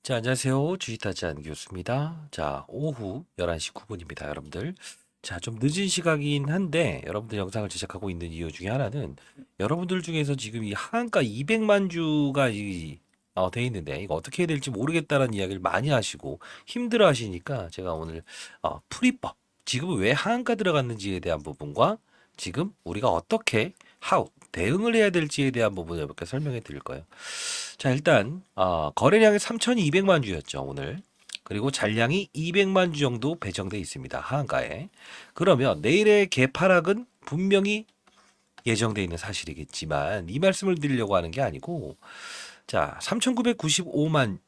자, 안녕하세요. 주식타잔 교수입니다. 자, 오후 11시 9분입니다, 여러분들. 자, 좀 늦은 시각이긴 한데, 여러분들 영상을 제작하고 있는 이유 중에 하나는, 여러분들 중에서 지금 이 하한가 200만 주가 돼 있는데, 이거 어떻게 해야 될지 모르겠다는 이야기를 많이 하시고, 힘들어 하시니까, 제가 오늘, 풀이법, 지금 왜 하한가 들어갔는지에 대한 부분과, 지금 우리가 어떻게, 대응을 해야 될지에 대한 부분을 이렇게 설명해 드릴 거예요. 자, 일단 거래량이 3,200만 주였죠, 오늘. 그리고 잔량이 200만 주 정도 배정돼 있습니다, 하한가에. 그러면 내일의 개파락은 분명히 예정돼 있는 사실이겠지만 이 말씀을 드리려고 하는 게 아니고, 자, 3,995만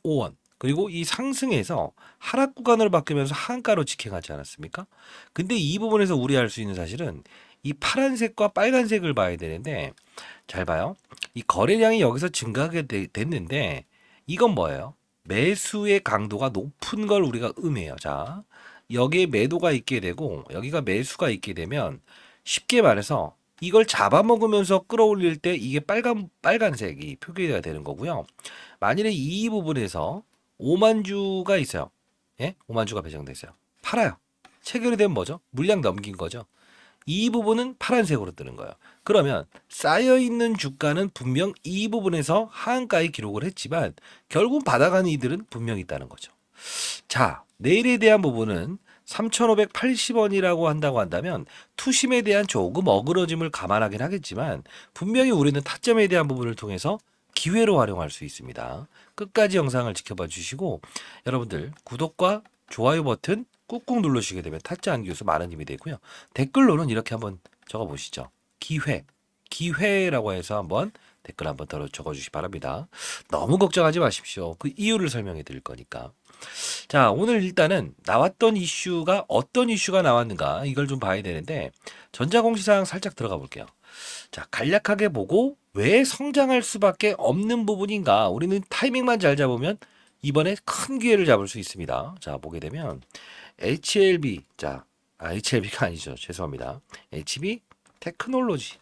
5원. 그리고 이 상승에서 하락 구간으로 바뀌면서 하한가로 직행하지 않았습니까? 근데 이 부분에서 우려할 수 있는 사실은 이 파란색과 빨간색을 봐야 되는데, 잘 봐요. 이 거래량이 여기서 증가하게 됐는데 이건 뭐예요? 매수의 강도가 높은 걸 우리가 의미해요. 자, 여기에 매도가 있게 되고 여기가 매수가 있게 되면 쉽게 말해서 이걸 잡아먹으면서 끌어올릴 때 이게 빨간색이 표기가 되는 거고요. 만일에 이 부분에서 5만 주가 있어요. 예? 5만 주가 배정돼 있어요. 팔아요. 체결이 되면 뭐죠? 물량 넘긴 거죠. 이 부분은 파란색으로 뜨는 거예요. 그러면 쌓여있는 주가는 분명 이 부분에서 하한가에 기록을 했지만 결국 받아가는 이들은 분명히 있다는 거죠. 자, 내일에 대한 부분은 3,580원이라고 한다고 한다면 투심에 대한 조금 어그러짐을 감안하긴 하겠지만 분명히 우리는 타점에 대한 부분을 통해서 기회로 활용할 수 있습니다. 끝까지 영상을 지켜봐 주시고, 여러분들 구독과 좋아요 버튼 꾹꾹 누르시게 되면 타짜 안기우스 많은 힘이 되고요. 댓글로는 이렇게 한번 적어 보시죠. 기회라고 해서 한번 댓글 한번 적어 주시기 바랍니다. 너무 걱정하지 마십시오. 그 이유를 설명해 드릴 거니까. 자, 오늘 일단은 나왔던 이슈가 어떤 이슈가 나왔는가 이걸 좀 봐야 되는데, 전자공시상 살짝 들어가 볼게요. 자, 간략하게 보고 왜 성장할 수밖에 없는 부분인가, 우리는 타이밍만 잘 잡으면 이번에 큰 기회를 잡을 수 있습니다. 자, 보게 되면 HLB, 자, HLB가 아니죠, 죄송합니다. HB 테크놀로지.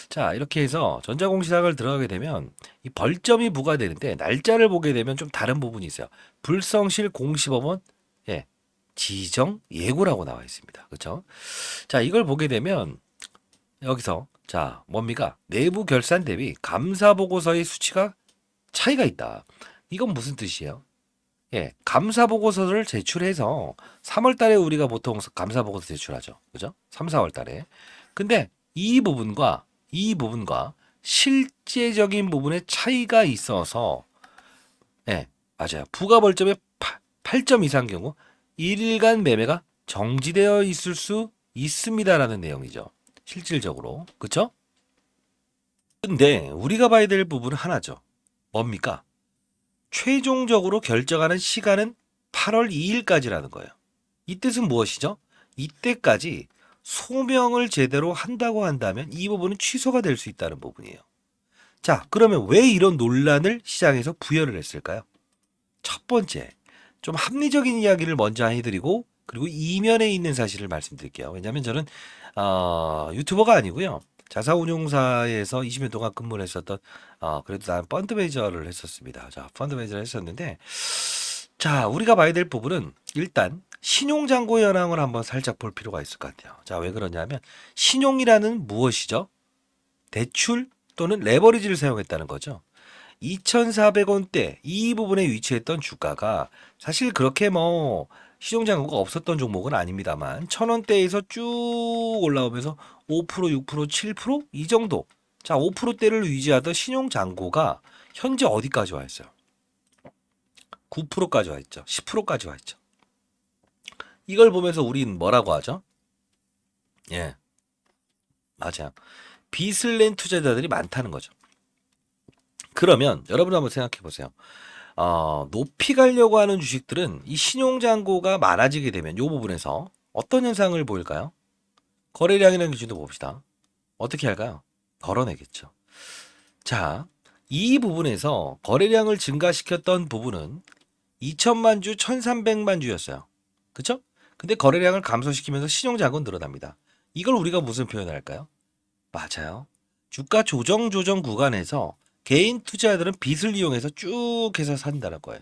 자, 이렇게 해서 전자공시상을 들어가게 되면 이 벌점이 부과되는데, 날짜를 보게 되면 좀 다른 부분이 있어요. 불성실 공시법원, 예, 지정 예고라고 나와 있습니다. 그렇죠? 자, 이걸 보게 되면 여기서, 자, 뭡니까? 내부 결산 대비 감사 보고서의 수치가 차이가 있다. 이건 무슨 뜻이에요? 예, 감사 보고서를 제출해서 3월 달에 우리가 보통 감사 보고서 제출하죠. 그죠? 3, 4월 달에. 근데 이 부분과 실제적인 부분에 차이가 있어서, 예, 맞아요. 부가 벌점의 8점 이상 경우 1일간 매매가 정지되어 있을 수 있습니다라는 내용이죠. 실질적으로. 그쵸? 근데 우리가 봐야 될 부분은 하나죠. 뭡니까? 최종적으로 결정하는 시간은 8월 2일까지라는 거예요. 이 뜻은 무엇이죠? 이때까지 소명을 제대로 한다고 한다면 이 부분은 취소가 될 수 있다는 부분이에요. 자, 그러면 왜 이런 논란을 시장에서 부여를 했을까요? 첫 번째, 좀 합리적인 이야기를 먼저 해드리고, 그리고 이면에 있는 사실을 말씀드릴게요. 왜냐하면 저는 유튜버가 아니고요, 자사운용사에서 20년 동안 근무를 했었던, 그래도 난 펀드 매니저를 했었습니다. 자, 펀드 매니저를 했었는데, 자, 우리가 봐야 될 부분은 일단 신용잔고 현황을 한번 살짝 볼 필요가 있을 것 같아요. 자, 왜 그러냐면 신용이라는 무엇이죠? 대출 또는 레버리지를 사용했다는 거죠. 2,400원대 이 부분에 위치했던 주가가 사실 그렇게 뭐 시종장고가 없었던 종목은 아닙니다만 1,000원대에서 쭉 올라오면서 5%, 6%, 7%이 정도, 자, 5%대를 유지하던 신용장고가 현재 어디까지 와 있어요? 9%까지 와 있죠. 10%까지 와 있죠. 이걸 보면서 우린 뭐라고 하죠? 예, 맞아요. 빚을 낸 투자자들이 많다는 거죠. 그러면 여러분 한번 생각해 보세요. 높이 가려고 하는 주식들은 이 신용잔고가 많아지게 되면 이 부분에서 어떤 현상을 보일까요? 거래량이라는 기준도 봅시다. 어떻게 할까요? 덜어내겠죠. 자, 이 부분에서 거래량을 증가시켰던 부분은 2천만 주, 1,300만 주였어요. 그쵸? 근데 거래량을 감소시키면서 신용자금은 늘어납니다. 이걸 우리가 무슨 표현을 할까요? 맞아요. 주가 조정 구간에서 개인 투자자들은 빚을 이용해서 쭉 해서 산다는 거예요.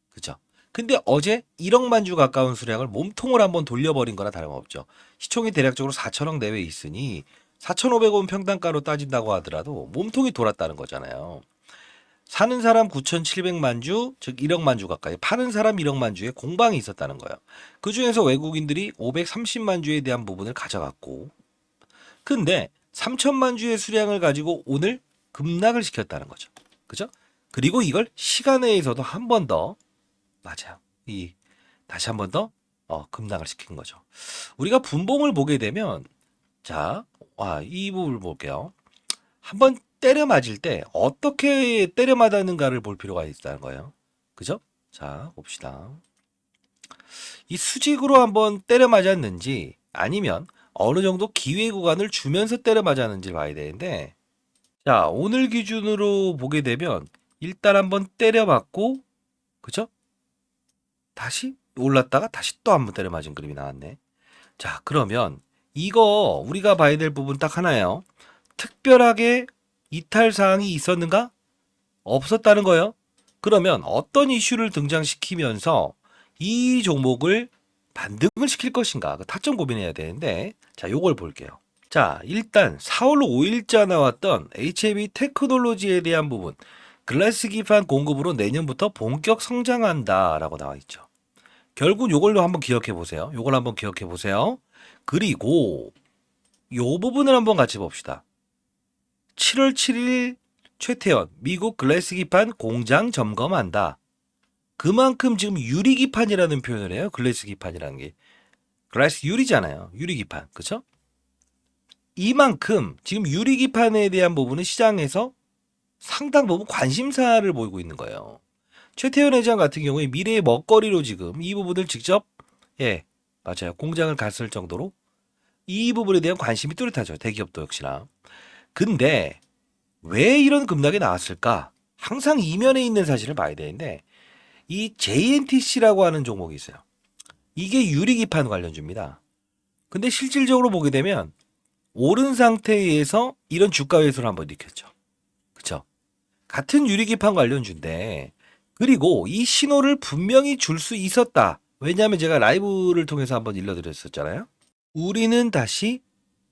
그죠? 근데 어제 1억만 주 가까운 수량을 몸통을 한번 돌려버린 거나 다름없죠. 시총이 대략적으로 4천억 내외에 있으니 4,500원 평단가로 따진다고 하더라도 몸통이 돌았다는 거잖아요. 사는 사람 9,700만 주, 즉 1억만 주 가까이, 파는 사람 1억만 주의 공방이 있었다는 거예요. 그 중에서 외국인들이 530만 주에 대한 부분을 가져갔고, 근데 3천만 주의 수량을 가지고 오늘 급락을 시켰다는 거죠. 그죠? 그리고 이걸 시간 내에서도 한 번 더, 맞아요. 다시 한 번 더, 급락을 시킨 거죠. 우리가 분봉을 보게 되면, 자, 이 부분을 볼게요. 한번 때려 맞을 때 어떻게 때려 맞았는가를 볼 필요가 있다는 거예요. 그죠? 자, 봅시다. 이 수직으로 한번 때려 맞았는지 아니면 어느 정도 기회 구간을 주면서 때려 맞았는지를 봐야 되는데, 자, 오늘 기준으로 보게 되면 일단 한번 때려 맞고, 그죠? 다시 올랐다가 다시 또 한번 때려 맞은 그림이 나왔네. 자, 그러면 이거 우리가 봐야 될 부분 딱 하나예요. 특별하게 이탈 사항이 있었는가? 없었다는 거예요. 그러면 어떤 이슈를 등장시키면서 이 종목을 반등을 시킬 것인가? 그 타점 고민해야 되는데, 자, 요걸 볼게요. 자, 일단 4월 5일자 나왔던 HAB 테크놀로지에 대한 부분, 글라스 기판 공급으로 내년부터 본격 성장한다라고 나와 있죠. 결국 요걸로 한번 기억해 보세요. 요걸 한번 기억해 보세요. 그리고 요 부분을 한번 같이 봅시다. 7월 7일 최태원 미국 글래스 기판 공장 점검한다. 그만큼 지금 유리 기판이라는 표현을 해요. 글래스 기판이라는 게 글래스 유리잖아요. 유리 기판, 그렇죠? 이만큼 지금 유리 기판에 대한 부분은 시장에서 상당 부분 관심사를 보이고 있는 거예요. 최태원 회장 같은 경우에 미래의 먹거리로 지금 이 부분을 직접, 예, 맞아요, 공장을 갔을 정도로 이 부분에 대한 관심이 뚜렷하죠. 대기업도 역시나. 근데 왜 이런 급락이 나왔을까? 항상 이면에 있는 사실을 봐야 되는데, 이 JNTC라고 하는 종목이 있어요. 이게 유리기판 관련주입니다. 근데 실질적으로 보게 되면 오른 상태에서 이런 주가 회수를 한번 일으켰죠. 그쵸? 같은 유리기판 관련주인데, 그리고 이 신호를 분명히 줄 수 있었다. 왜냐하면 제가 라이브를 통해서 한번 일러드렸었잖아요. 우리는 다시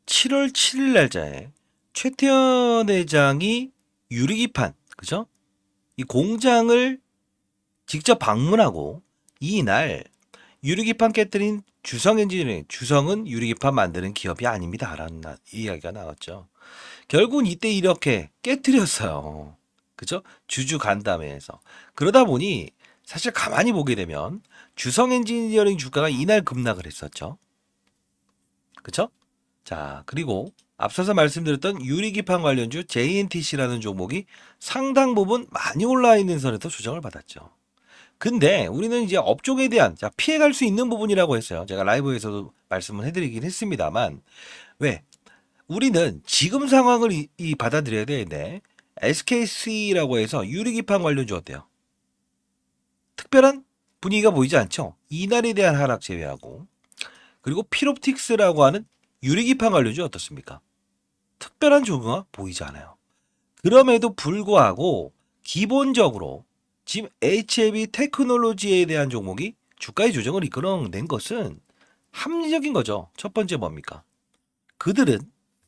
7월 7일 날짜에 최태원 회장이 유리기판, 그죠? 이 공장을 직접 방문하고 이날 유리기판 깨뜨린 주성 엔지니어링, 주성은 유리기판 만드는 기업이 아닙니다. 라는 이야기가 나왔죠. 결국은 이때 이렇게 깨뜨렸어요. 그죠? 주주 간담회에서. 그러다 보니 사실 가만히 보게 되면 주성 엔지니어링 주가가 이날 급락을 했었죠. 그쵸? 자, 그리고 앞서서 말씀드렸던 유리기판 관련주 JNTC라는 종목이 상당 부분 많이 올라 있는 선에서 조정을 받았죠. 근데 우리는 이제 업종에 대한 피해갈 수 있는 부분이라고 했어요. 제가 라이브에서도 말씀을 해드리긴 했습니다만, 왜? 우리는 지금 상황을 받아들여야 되는데, SKC라고 해서 유리기판 관련주 어때요? 특별한 분위기가 보이지 않죠? 이날에 대한 하락 제외하고. 그리고 필옵틱스라고 하는 유리기판 관련주 어떻습니까? 특별한 조그가 보이지 않아요. 그럼에도 불구하고 기본적으로 지금 HAB 테크놀로지에 대한 종목이 주가의 조정을 이끌어낸 것은 합리적인 거죠. 첫 번째 뭡니까? 그들은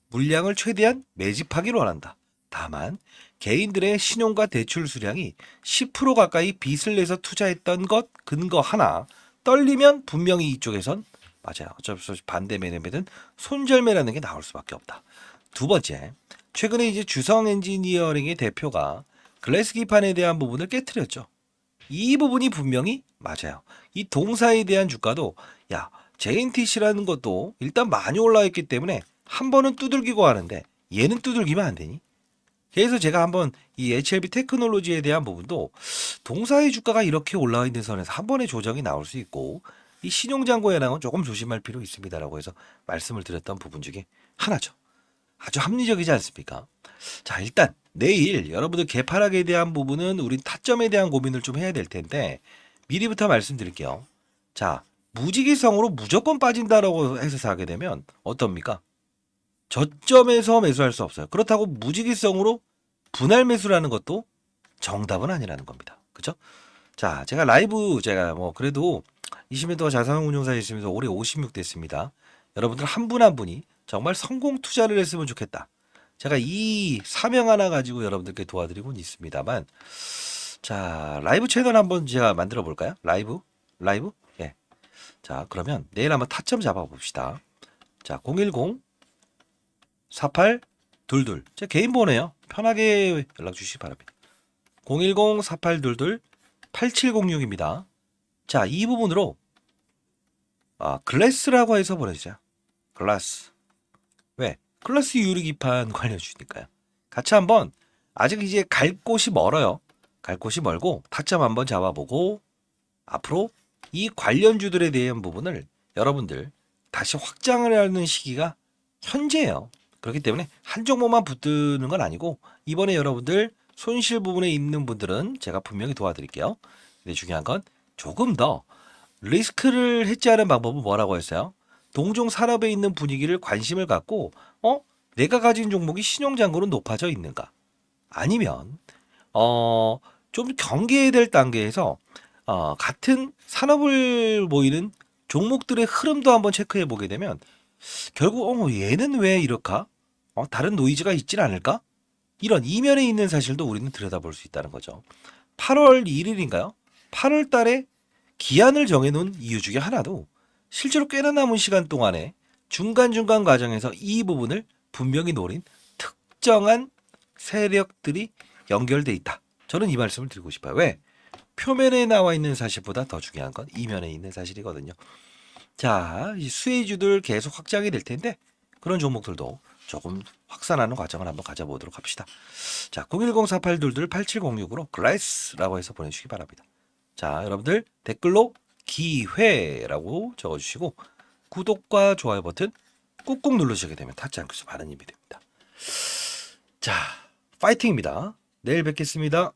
물량을 최대한 매집하기로 원한다. 다만 개인들의 신용과 대출 수량이 10% 가까이 빚을 내서 투자했던 것 근거 하나 떨리면 분명히 이쪽에선, 맞아요, 어쩔 수 없이 반대 매매든 손절매라는 게 나올 수밖에 없다. 두 번째, 최근에 이제 주성 엔지니어링의 대표가 글래스 기판에 대한 부분을 깨트렸죠. 이 부분이 분명히 맞아요. 이 동사에 대한 주가도, 야, JNTC라는 것도 일단 많이 올라 있기 때문에 한 번은 두들기고 하는데 얘는 두들기면 안 되니? 그래서 제가 한번 이 HLB 테크놀로지에 대한 부분도 동사의 주가가 이렇게 올라와 있는 선에서 한 번의 조정이 나올 수 있고 이 신용장고 현황은 조금 조심할 필요 있습니다라고 해서 말씀을 드렸던 부분 중에 하나죠. 아주 합리적이지 않습니까? 자, 일단 내일 여러분들 개파락에 대한 부분은 우리 타점에 대한 고민을 좀 해야 될 텐데 미리부터 말씀드릴게요. 자, 무지기성으로 무조건 빠진다라고 해서 사게 되면 어떻습니까? 저점에서 매수할 수 없어요. 그렇다고 무지기성으로 분할 매수라는 것도 정답은 아니라는 겁니다. 그죠? 자, 제가 라이브 제가 뭐 그래도 20년 동안 자산 운용사에 있으면서 올해 56 됐습니다. 여러분들 한 분 한 분이 정말 성공 투자를 했으면 좋겠다. 제가 이 사명 하나 가지고 여러분들께 도와드리고는 있습니다만, 자, 라이브 채널 한번 제가 만들어 볼까요? 라이브? 예. 자, 그러면 내일 한번 타점 잡아 봅시다. 자, 010 4822. 제 개인 번호예요. 편하게 연락 주시기 바랍니다. 010 4822 8706입니다. 자, 이 부분으로 글래스라고 해서 보내주세요. 글라스. 왜? 글라스 유리기판 관련 주니까요. 같이 한번 아직 이제 갈 곳이 멀어요. 갈 곳이 멀고 타점 한번 잡아보고 앞으로 이 관련주들에 대한 부분을 여러분들 다시 확장을 하는 시기가 현재예요. 그렇기 때문에 한 종목만 붙드는 건 아니고 이번에 여러분들 손실 부분에 있는 분들은 제가 분명히 도와드릴게요. 근데 중요한 건 조금 더 리스크를 해지하는 방법은 뭐라고 했어요? 동종 산업에 있는 분위기를 관심을 갖고 내가 가진 종목이 신용잔고로 높아져 있는가? 아니면 좀 경계해야 될 단계에서 같은 산업을 보이는 종목들의 흐름도 한번 체크해 보게 되면 결국 얘는 왜 이럴까? 다른 노이즈가 있진 않을까? 이런 이면에 있는 사실도 우리는 들여다볼 수 있다는 거죠. 8월 1일인가요? 8월 달에 기한을 정해놓은 이유 중에 하나도 실제로 꽤나 남은 시간 동안에 중간중간 과정에서 이 부분을 분명히 노린 특정한 세력들이 연결돼 있다. 저는 이 말씀을 드리고 싶어요. 왜? 표면에 나와 있는 사실보다 더 중요한 건 이면에 있는 사실이거든요. 자, 이 수혜주들 계속 확장이 될 텐데 그런 종목들도 조금 확산하는 과정을 한번 가져보도록 합시다. 자, 010-4822-8706으로 글래스라고 해서 보내주시기 바랍니다. 자, 여러분들 댓글로 기회라고 적어주시고 구독과 좋아요 버튼 꾹꾹 누르시게 되면 닿지 않고 많은 힘이 됩니다. 자, 파이팅입니다. 내일 뵙겠습니다.